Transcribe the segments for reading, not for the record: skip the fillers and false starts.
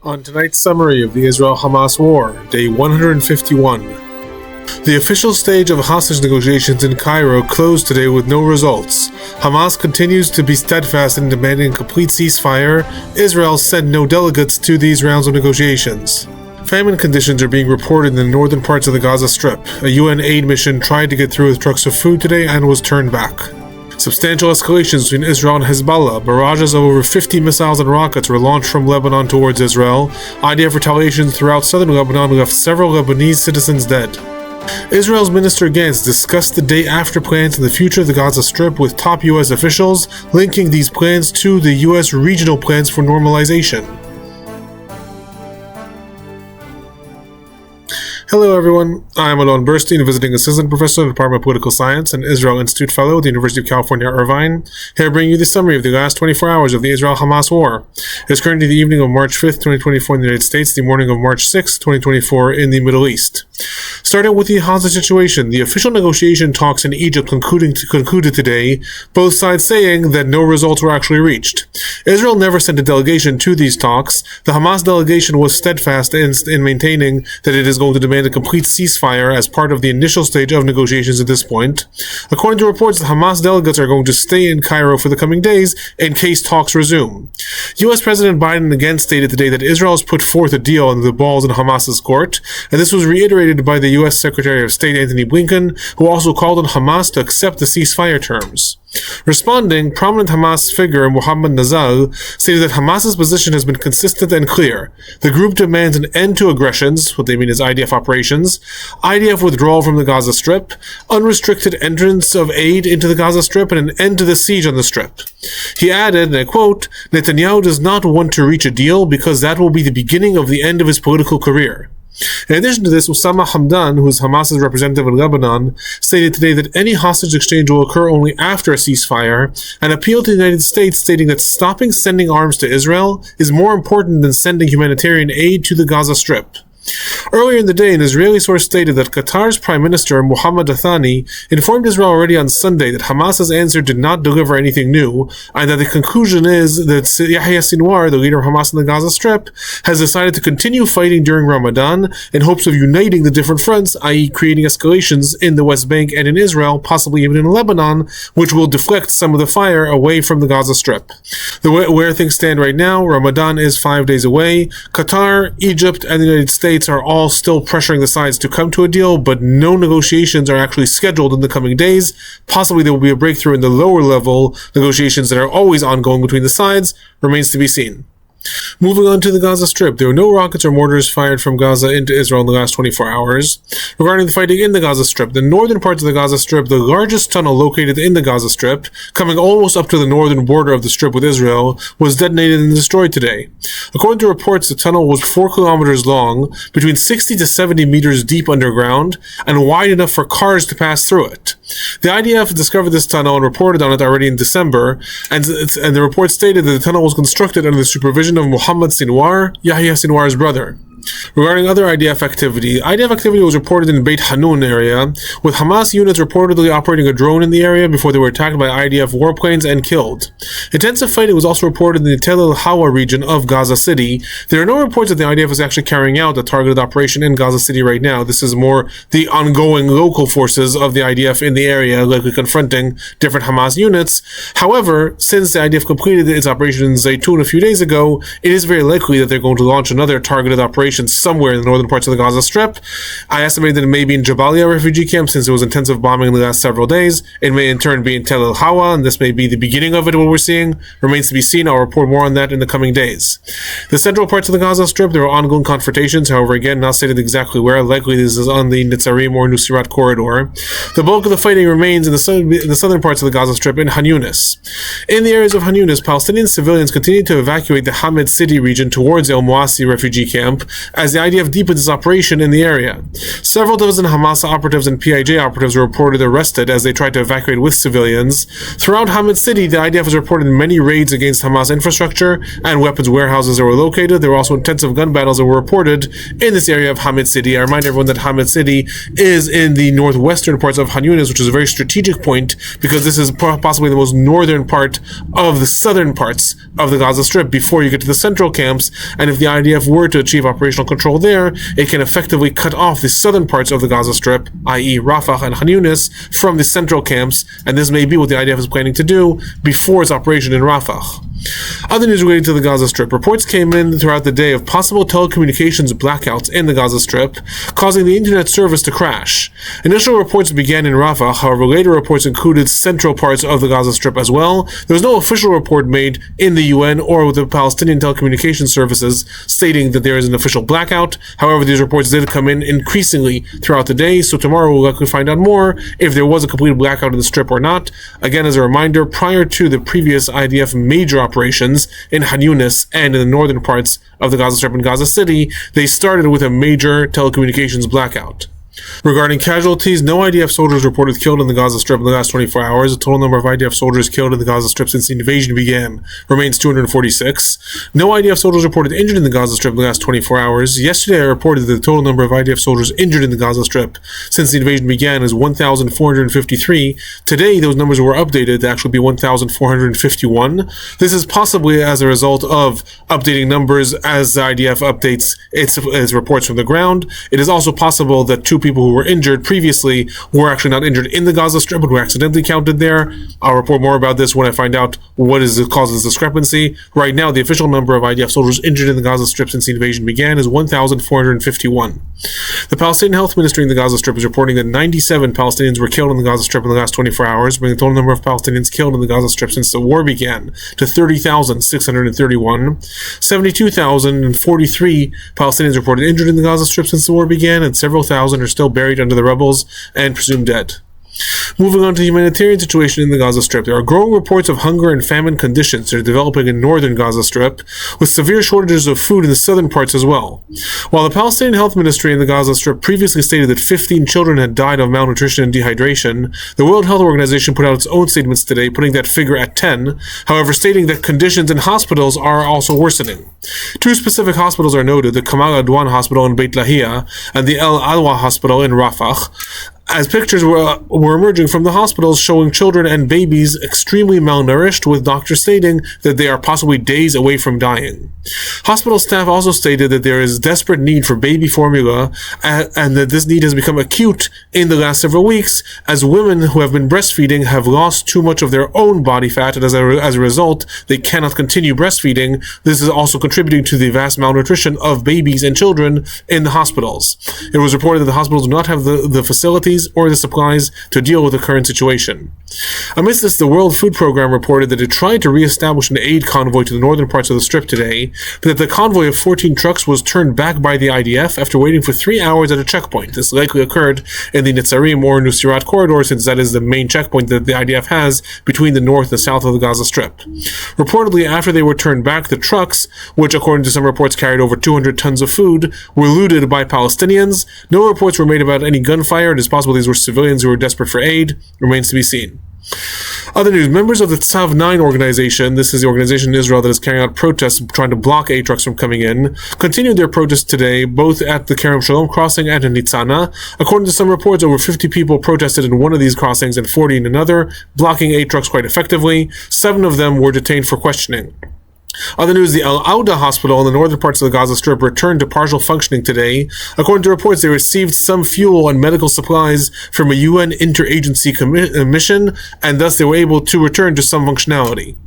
On tonight's summary of the Israel-Hamas War, day 151. The official stage of hostage negotiations in Cairo closed today with no results. Hamas continues to be steadfast in demanding a complete ceasefire. Israel sent no delegates to these rounds of negotiations. Famine conditions are being reported in the northern parts of the Gaza Strip. A UN aid mission tried to get through with trucks of food today and was turned back. Substantial escalations between Israel and Hezbollah. Barrages of over 50 missiles and rockets were launched from Lebanon towards Israel. IDF retaliations throughout southern Lebanon left several Lebanese citizens dead. Israel's Minister Gantz discussed the day-after plans and the future of the Gaza Strip with top U.S. officials, linking these plans to the U.S. regional plans for normalization. Hello everyone, I am Alon Burstein, visiting assistant professor in the Department of Political Science and Israel Institute fellow at the University of California, Irvine, here bringing you the summary of the last 24 hours of the Israel-Hamas War. It is currently the evening of March 5th, 2024 in the United States, the morning of March 6th, 2024 in the Middle East. Starting with the hostage situation, the official negotiation talks in Egypt concluded today, both sides saying that no results were actually reached. Israel never sent a delegation to these talks. The Hamas delegation was steadfast in maintaining that it is going to demand a complete ceasefire as part of the initial stage of negotiations at this point. According to reports, the Hamas delegates are going to stay in Cairo for the coming days in case talks resume. U.S. President Biden again stated today that Israel has put forth a deal and the ball's in Hamas's court, and this was reiterated by the U.S. Secretary of State Antony Blinken, who also called on Hamas to accept the ceasefire terms. Responding, prominent Hamas figure Mohammed Nazal stated that Hamas's position has been consistent and clear. The group demands an end to aggressions, what they mean is IDF operations, IDF withdrawal from the Gaza Strip, unrestricted entrance of aid into the Gaza Strip, and an end to the siege on the Strip. He added, and I quote, "Netanyahu does not want to reach a deal because that will be the beginning of the end of his political career." In addition to this, Osama Hamdan, who is Hamas's representative in Lebanon, stated today that any hostage exchange will occur only after a ceasefire, and appealed to the United States, stating that stopping sending arms to Israel is more important than sending humanitarian aid to the Gaza Strip. Earlier in the day, an Israeli source stated that Qatar's Prime Minister Mohammed Athani informed Israel already on Sunday that Hamas's answer did not deliver anything new, and that the conclusion is that Yahya Sinwar, the leader of Hamas in the Gaza Strip, has decided to continue fighting during Ramadan in hopes of uniting the different fronts, i.e. creating escalations in the West Bank and in Israel, possibly even in Lebanon, which will deflect some of the fire away from the Gaza Strip. Where things stand right now, Ramadan is 5 days away. Qatar, Egypt, and the United States are all still pressuring the sides to come to a deal, but no negotiations are actually scheduled in the coming days. Possibly there will be a breakthrough in the lower level negotiations that are always ongoing between the sides. Remains to be seen. Moving on to the Gaza Strip, there were no rockets or mortars fired from Gaza into Israel in the last 24 hours. Regarding the fighting in the Gaza Strip, the northern parts of the Gaza Strip, the largest tunnel located in the Gaza Strip, coming almost up to the northern border of the Strip with Israel, was detonated and destroyed today. According to reports, the tunnel was 4 kilometers long, between 60 to 70 meters deep underground, and wide enough for cars to pass through it. The IDF discovered this tunnel and reported on it already in December, and the report stated that the tunnel was constructed under the supervision of Mohammed Sinwar, Yahya Sinwar's brother. Regarding other IDF activity was reported in Beit Hanun area, with Hamas units reportedly operating a drone in the area before they were attacked by IDF warplanes and killed. Intensive fighting was also reported in the Tel El-Hawa region of Gaza City. There are no reports that the IDF is actually carrying out a targeted operation in Gaza City right now. This is more the ongoing local forces of the IDF in the area, likely confronting different Hamas units. However, since the IDF completed its operation in Zaytun a few days ago, it is very likely that they're going to launch another targeted operation somewhere in the northern parts of the Gaza Strip. I estimate that it may be in Jabalia refugee camp, since there was intensive bombing in the last several days. It may in turn be in Tel El-Hawa, and this may be the beginning of it, what we're seeing. Remains to be seen. I'll report more on that in the coming days. The central parts of the Gaza Strip, there are ongoing confrontations, however, again, not stated exactly where. Likely this is on the Netzarim or Nusirat corridor. The bulk of the fighting remains in the southern parts of the Gaza Strip in Khan Yunis. In the areas of Khan Yunis, Palestinian civilians continue to evacuate the Hamid City region towards El Moassi refugee camp, as the IDF deepens its operation in the area. Several dozen Hamas operatives and PIJ operatives were reported arrested as they tried to evacuate with civilians. Throughout Hamid City, the IDF has reported many raids against Hamas infrastructure and weapons warehouses that were located. There were also intensive gun battles that were reported in this area of Hamid City. I remind everyone that Hamid City is in the northwestern parts of Khan Yunis, which is a very strategic point because this is possibly the most northern part of the southern parts of the Gaza Strip before you get to the central camps, and if the IDF were to achieve operational control there, it can effectively cut off the southern parts of the Gaza Strip, i.e. Rafah and Khan Yunis, from the central camps, and this may be what the IDF is planning to do before its operation in Rafah. Other news related to the Gaza Strip. Reports came in throughout the day of possible telecommunications blackouts in the Gaza Strip, causing the internet service to crash. Initial reports began in Rafah, however later reports included central parts of the Gaza Strip as well. There was no official report made in the UN or with the Palestinian telecommunications services stating that there is an official blackout. However, these reports did come in increasingly throughout the day, so tomorrow we'll likely find out more if there was a complete blackout in the Strip or not. Again, as a reminder, prior to the previous IDF major operations in Khan Yunis and in the northern parts of the Gaza Strip and Gaza City, they started with a major telecommunications blackout. Regarding casualties, no IDF soldiers reported killed in the Gaza Strip in the last 24 hours. The total number of IDF soldiers killed in the Gaza Strip since the invasion began remains 246. No IDF soldiers reported injured in the Gaza Strip in the last 24 hours. Yesterday, I reported that the total number of IDF soldiers injured in the Gaza Strip since the invasion began is 1,453. Today, those numbers were updated to actually be 1,451. This is possibly as a result of updating numbers as the IDF updates its reports from the ground. It is also possible that two people who were injured previously were actually not injured in the Gaza Strip but were accidentally counted there. I'll report more about this when I find out what is the cause of this discrepancy. Right now, the official number of IDF soldiers injured in the Gaza Strip since the invasion began is 1,451. The Palestinian Health Ministry in the Gaza Strip is reporting that 97 Palestinians were killed in the Gaza Strip in the last 24 hours, bringing the total number of Palestinians killed in the Gaza Strip since the war began to 30,631. 72,043 Palestinians reported injured in the Gaza Strip since the war began, and several thousand are still buried under the rubbles and presumed dead. Moving on to the humanitarian situation in the Gaza Strip, there are growing reports of hunger and famine conditions that are developing in northern Gaza Strip, with severe shortages of food in the southern parts as well. While the Palestinian Health Ministry in the Gaza Strip previously stated that 15 children had died of malnutrition and dehydration, the World Health Organization put out its own statements today, putting that figure at 10, however stating that conditions in hospitals are also worsening. Two specific hospitals are noted, the Kamal Adwan Hospital in Beit Lahia and the El Alwa Hospital in Rafah, as pictures were emerging from the hospitals showing children and babies extremely malnourished, with doctors stating that they are possibly days away from dying. Hospital staff also stated that there is desperate need for baby formula and that this need has become acute in the last several weeks as women who have been breastfeeding have lost too much of their own body fat, and as a result they cannot continue breastfeeding. This is also contributing to the vast malnutrition of babies and children in the hospitals. It was reported that the hospitals do not have the facilities or the supplies to deal with the current situation. Amidst this, the World Food Programme reported that it tried to re-establish an aid convoy to the northern parts of the Strip today, but that the convoy of 14 trucks was turned back by the IDF after waiting for 3 hours at a checkpoint. This likely occurred in the Netzarim or Nusirat corridor, since that is the main checkpoint that the IDF has between the north and south of the Gaza Strip. Reportedly, after they were turned back, the trucks, which according to some reports carried over 200 tons of food, were looted by Palestinians. No reports were made about any gunfire. It is possible these were civilians who were desperate for aid. Remains to be seen. Other news, members of the Tzav 9 organization, this is the organization in Israel that is carrying out protests trying to block aid trucks from coming in, continued their protests today, both at the Kerem Shalom crossing and in Nitzana. According to some reports, over 50 people protested in one of these crossings and 40 in another, blocking aid trucks quite effectively. 7 of them were detained for questioning. Other news, the Al Auda Hospital in the northern parts of the Gaza Strip returned to partial functioning today. According to reports, they received some fuel and medical supplies from a UN interagency mission, and thus they were able to return to some functionality.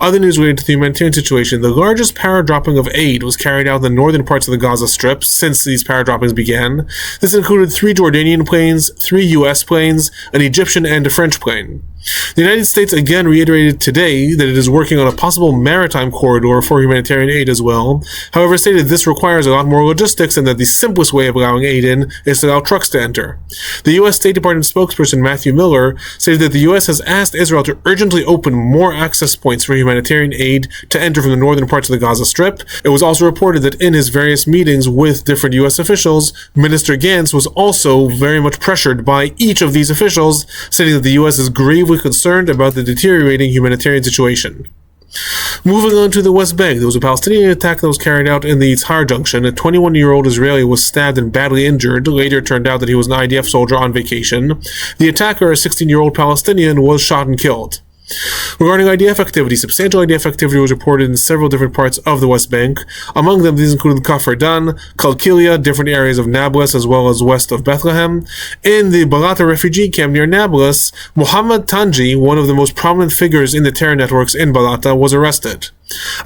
Other news related to the humanitarian situation, the largest paradropping of aid was carried out in the northern parts of the Gaza Strip since these paradroppings began. This included 3 Jordanian planes, 3 US planes, an Egyptian and a French plane. The United States again reiterated today that it is working on a possible maritime corridor for humanitarian aid as well. However, it stated this requires a lot more logistics and that the simplest way of allowing aid in is to allow trucks to enter. The U.S. State Department spokesperson Matthew Miller stated that the U.S. has asked Israel to urgently open more access points for humanitarian aid to enter from the northern parts of the Gaza Strip. It was also reported that in his various meetings with different U.S. officials, Minister Gantz was also very much pressured by each of these officials, stating that the U.S. is gravely concerned about the deteriorating humanitarian situation. Moving on to the West Bank, there was a Palestinian attack that was carried out in the Yitzhar junction. A 21-year-old Israeli was stabbed and badly injured. Later, it turned out that he was an IDF soldier on vacation. The attacker, a 16-year-old Palestinian, was shot and killed. Regarding IDF activity, substantial IDF activity was reported in several different parts of the West Bank. Among them, these included Kafr Dan, Kalkilia, different areas of Nablus, as well as west of Bethlehem. In the Balata refugee camp near Nablus, Muhammad Tanji, one of the most prominent figures in the terror networks in Balata, was arrested.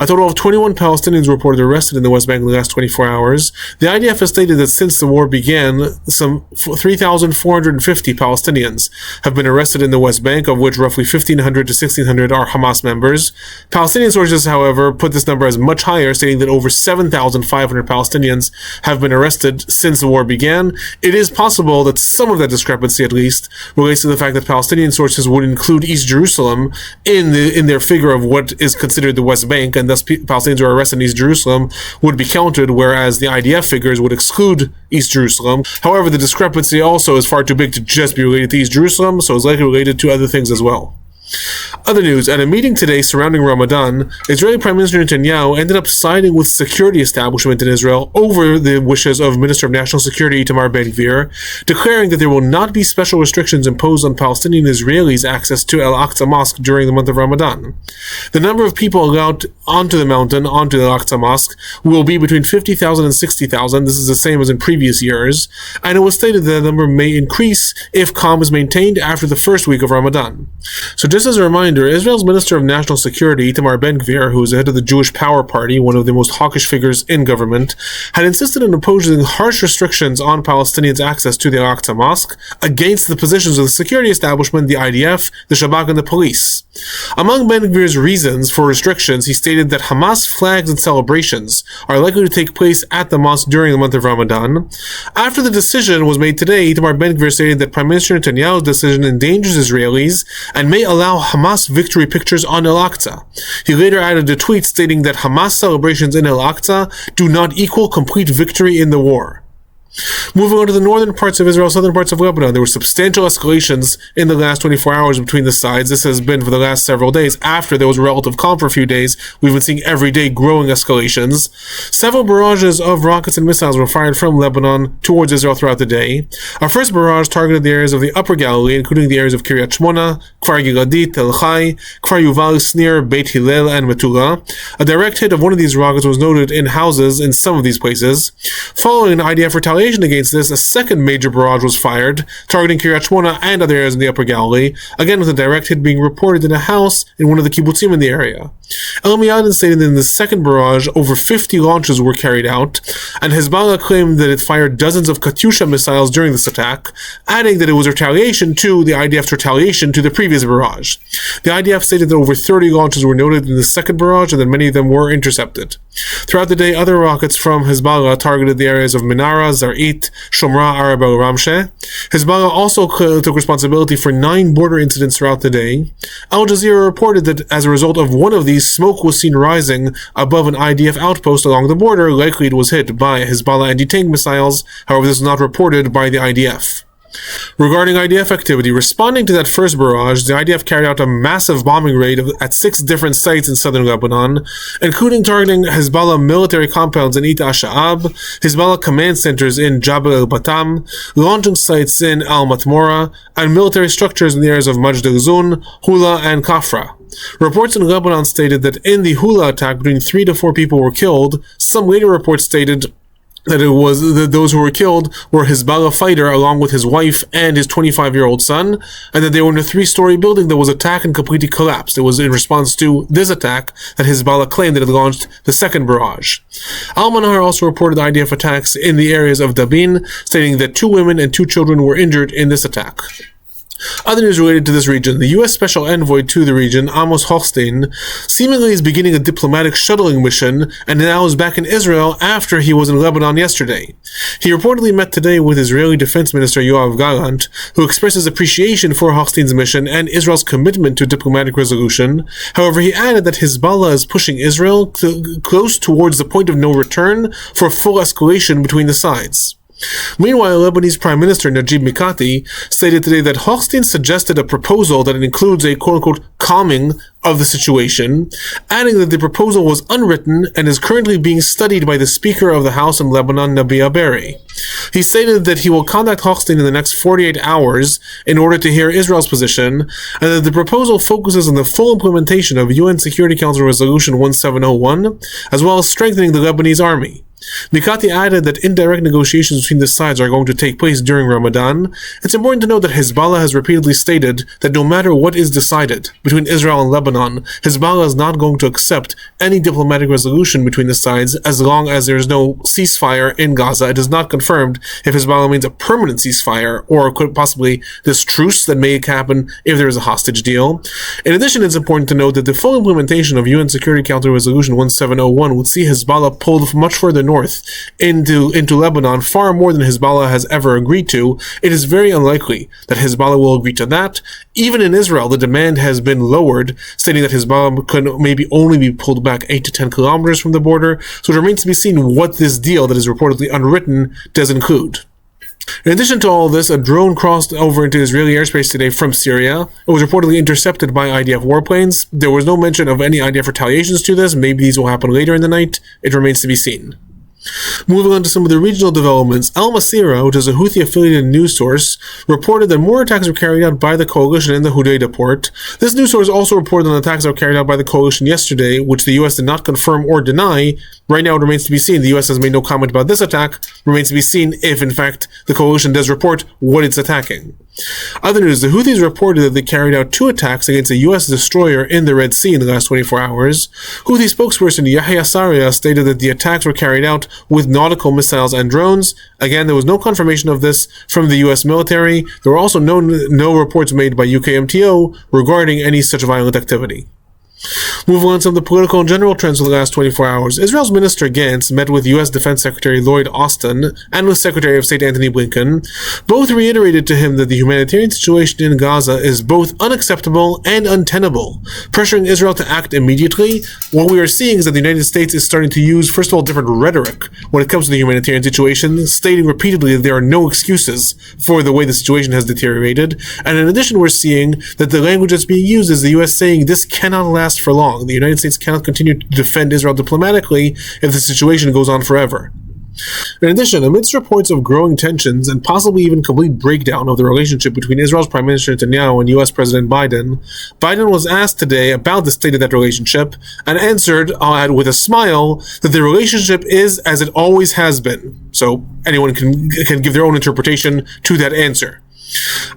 A total of 21 Palestinians were reported arrested in the West Bank in the last 24 hours. The IDF has stated that since the war began, some 3,450 Palestinians have been arrested in the West Bank, of which roughly 1,500 to 1,600 are Hamas members. Palestinian sources, however, put this number as much higher, stating that over 7,500 Palestinians have been arrested since the war began. It is possible that some of that discrepancy, at least, relates to the fact that Palestinian sources would include East Jerusalem in their figure of what is considered the West Bank, and thus Palestinians who are arrested in East Jerusalem would be counted, whereas the IDF figures would exclude East Jerusalem. However, the discrepancy also is far too big to just be related to East Jerusalem, so it's likely related to other things as well. Other news, at a meeting today surrounding Ramadan, Israeli Prime Minister Netanyahu ended up siding with security establishment in Israel over the wishes of Minister of National Security Itamar Ben-Gvir, declaring that there will not be special restrictions imposed on Palestinian Israelis' access to Al-Aqsa Mosque during the month of Ramadan. The number of people allowed onto the mountain, onto the Al-Aqsa Mosque, will be between 50,000 and 60,000. This is the same as in previous years, and it was stated that the number may increase if calm is maintained after the first week of Ramadan. So just as a reminder, Israel's Minister of National Security, Itamar Ben-Gvir, who is the head of the Jewish Power Party, one of the most hawkish figures in government, had insisted on imposing harsh restrictions on Palestinians' access to the Al-Aqsa Mosque against the positions of the security establishment, the IDF, the Shabak, and the police. Among Ben-Gvir's reasons for restrictions, he stated that Hamas flags and celebrations are likely to take place at the mosque during the month of Ramadan. After the decision was made today, Itamar Ben-Gvir stated that Prime Minister Netanyahu's decision endangers Israelis and may allow Hamas victory pictures on Al-Aqsa. He later added a tweet stating that Hamas celebrations in Al-Aqsa do not equal complete victory in the war. Moving on to the northern parts of Israel, southern parts of Lebanon, there were substantial escalations in the last 24 hours between the sides. This has been for the last several days. After there was relative calm for a few days, we've been seeing every day growing escalations. Several barrages of rockets and missiles were fired from Lebanon towards Israel throughout the day. Our first barrage targeted the areas of the Upper Galilee, including the areas of Kiryat Shmona, Kfar Giladit, Tel Chai, Kfar Yuval, Snir, Beit Hillel, and Metula. A direct hit of one of these rockets was noted in houses in some of these places. Following an IDF retaliation against this, a second major barrage was fired, targeting Kiryat Shmona and other areas in the Upper Galilee, again with a direct hit being reported in a house in one of the kibbutzim in the area. El Miadin stated that in the second barrage, over 50 launches were carried out, and Hezbollah claimed that it fired dozens of Katyusha missiles during this attack, adding that it was retaliation to the IDF's retaliation to the previous barrage. The IDF stated that over 30 launches were noted in the second barrage and that many of them were intercepted. Throughout the day, other rockets from Hezbollah targeted the areas of Menara, Zar'it, Shomra, Arab al-Ramsheh. Hezbollah also took responsibility for 9 border incidents throughout the day. Al Jazeera reported that as a result of one of these, smoke was seen rising above an IDF outpost along the border. Likely it was hit by Hezbollah anti-tank missiles. However, this was not reported by the IDF. Regarding IDF activity, responding to that first barrage, the IDF carried out a massive bombing raid at 6 different sites in southern Lebanon, including targeting Hezbollah military compounds in Ita Sha'ab, Hezbollah command centers in Jabal el-Batam, launching sites in Al-Matmora, and military structures in the areas of Majd al-Zun, Hula, and Kafra. Reports in Lebanon stated that in the Hula attack, between 3 to 4 people were killed. Some later reports stated that those who were killed were Hezbollah fighter along with his wife and his 25-year-old son, and that they were in a 3-story building that was attacked and completely collapsed. It was in response to this attack that Hezbollah claimed that it launched the second barrage. Al-Manar also reported IDF attacks in the areas of Dabin, stating that 2 women and 2 children were injured in this attack. Other news related to this region: the U.S. Special Envoy to the region, Amos Hochstein, seemingly is beginning a diplomatic shuttling mission and now is back in Israel after he was in Lebanon yesterday. He reportedly met today with Israeli Defense Minister Yoav Gallant, who expressed his appreciation for Hochstein's mission and Israel's commitment to diplomatic resolution. However, he added that Hezbollah is pushing Israel close towards the point of no return for full escalation between the sides. Meanwhile, Lebanese Prime Minister Najib Mikati stated today that Hochstein suggested a proposal that includes a quote-unquote calming of the situation, adding that the proposal was unwritten and is currently being studied by the Speaker of the House in Lebanon, Nabiha Berri. He stated that he will contact Hochstein in the next 48 hours in order to hear Israel's position, and that the proposal focuses on the full implementation of UN Security Council Resolution 1701, as well as strengthening the Lebanese army. Mikati added that indirect negotiations between the sides are going to take place during Ramadan. It's important to note that Hezbollah has repeatedly stated that no matter what is decided between Israel and Lebanon, Hezbollah is not going to accept any diplomatic resolution between the sides as long as there is no ceasefire in Gaza. It is not confirmed if Hezbollah means a permanent ceasefire or could possibly this truce that may happen if there is a hostage deal. In addition, it's important to note that the full implementation of UN Security Council Resolution 1701 would see Hezbollah pulled much further north into Lebanon, far more than Hezbollah has ever agreed to. It is very unlikely that Hezbollah will agree to that. Even in Israel, the demand has been lowered, stating that Hezbollah could maybe only be pulled back 8 to 10 kilometers from the border. So it remains to be seen what this deal that is reportedly unwritten does include. In addition to all this, a drone crossed over into Israeli airspace today from Syria. It was reportedly intercepted by IDF warplanes. There was no mention of any IDF retaliations to this. Maybe these will happen later in the night. It remains to be seen. Moving on to some of the regional developments, Al Masira, which is a Houthi-affiliated news source, reported that more attacks were carried out by the coalition in the Hudaydah port. This news source also reported on attacks that were carried out by the coalition yesterday, which the U.S. did not confirm or deny. Right now, it remains to be seen. The U.S. has made no comment about this attack. Remains to be seen if, in fact, the coalition does report what it's attacking. Other news, the Houthis reported that they carried out 2 attacks against a U.S. destroyer in the Red Sea in the last 24 hours. Houthi spokesperson Yahya Saria stated that the attacks were carried out with nautical missiles and drones. Again, there was no confirmation of this from the U.S. military. There were also no reports made by UK MTO regarding any such violent activity. Moving on to some of the political and general trends of the last 24 hours. Israel's Minister Gantz met with U.S. Defense Secretary Lloyd Austin and with Secretary of State Antony Blinken. Both reiterated to him that the humanitarian situation in Gaza is both unacceptable and untenable, pressuring Israel to act immediately. What we are seeing is that the United States is starting to use, first of all, different rhetoric when it comes to the humanitarian situation, stating repeatedly that there are no excuses for the way the situation has deteriorated. And in addition, we're seeing that the language that's being used is the U.S. saying this cannot last for long. The United States cannot continue to defend Israel diplomatically if the situation goes on forever. In addition, amidst reports of growing tensions and possibly even complete breakdown of the relationship between Israel's Prime Minister Netanyahu and U.S. President Biden, Biden was asked today about the state of that relationship and answered with a smile that the relationship is as it always has been. So anyone can give their own interpretation to that answer.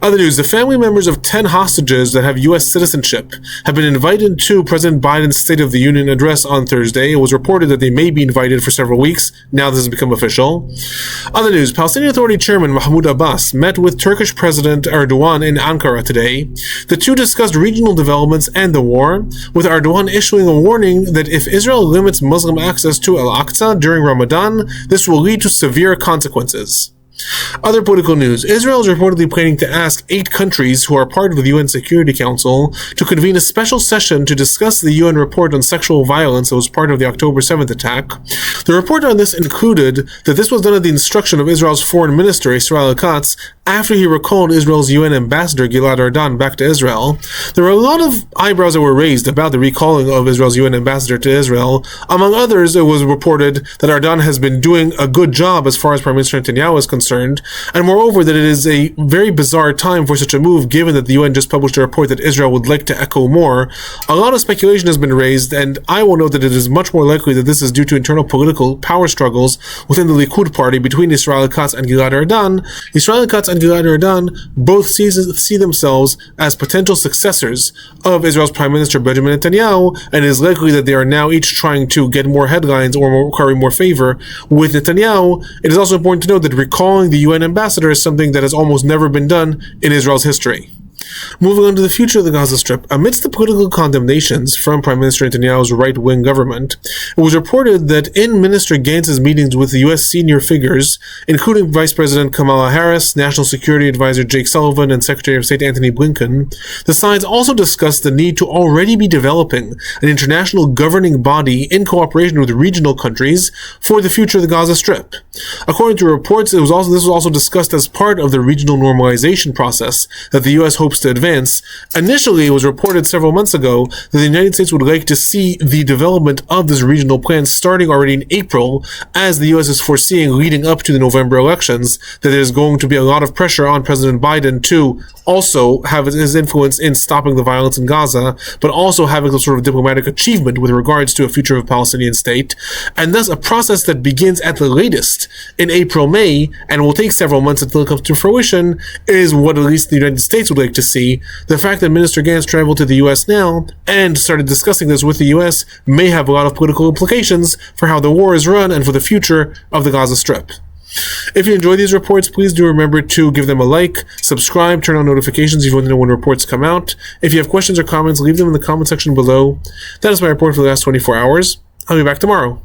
Other news, the family members of 10 hostages that have U.S. citizenship have been invited to President Biden's State of the Union address on Thursday. It was reported that they may be invited for several weeks. Now this has become official. Other news, Palestinian Authority Chairman Mahmoud Abbas met with Turkish President Erdogan in Ankara today. The two discussed regional developments and the war, with Erdogan issuing a warning that if Israel limits Muslim access to Al-Aqsa during Ramadan, this will lead to severe consequences. Other political news, Israel is reportedly planning to ask 8 countries who are part of the UN Security Council to convene a special session to discuss the UN report on sexual violence that was part of the October 7th attack. The report on this included that this was done at the instruction of Israel's foreign minister, Israel Katz, after he recalled Israel's UN ambassador Gilad Erdan back to Israel. There were a lot of eyebrows that were raised about the recalling of Israel's UN ambassador to Israel. Among others, it was reported that Erdan has been doing a good job as far as Prime Minister Netanyahu is concerned, and moreover that it is a very bizarre time for such a move given that the UN just published a report that Israel would like to echo more. A lot of speculation has been raised, and I will note that it is much more likely that this is due to internal political power struggles within the Likud party between Israel Katz and Gilad Erdan. Israel Katz and Gilad Erdan both see themselves as potential successors of Israel's Prime Minister Benjamin Netanyahu, and it is likely that they are now each trying to get more headlines or carry more favor with Netanyahu. It is also important to note that recalling the UN ambassador is something that has almost never been done in Israel's history. Moving on to the future of the Gaza Strip, amidst the political condemnations from Prime Minister Netanyahu's right-wing government, it was reported that in Minister Gantz's meetings with the U.S. senior figures, including Vice President Kamala Harris, National Security Advisor Jake Sullivan, and Secretary of State Antony Blinken, the sides also discussed the need to already be developing an international governing body in cooperation with regional countries for the future of the Gaza Strip. According to reports, this was also discussed as part of the regional normalization process that the U.S. hopes to advance. Initially, it was reported several months ago that the United States would like to see the development of this regional plan starting already in April, as the U.S. is foreseeing leading up to the November elections that there's going to be a lot of pressure on President Biden to also have his influence in stopping the violence in Gaza, but also having some sort of diplomatic achievement with regards to a future of a Palestinian state, and thus a process that begins at the latest in April, May, and will take several months until it comes to fruition, is what at least the United States would like to see. The fact that Minister Gantz traveled to the U.S. now and started discussing this with the U.S. may have a lot of political implications for how the war is run and for the future of the Gaza Strip. If you enjoy these reports, please do remember to give them a like, subscribe, turn on notifications if you want to know when reports come out. If you have questions or comments, leave them in the comment section below. That is my report for the last 24 hours. I'll be back tomorrow.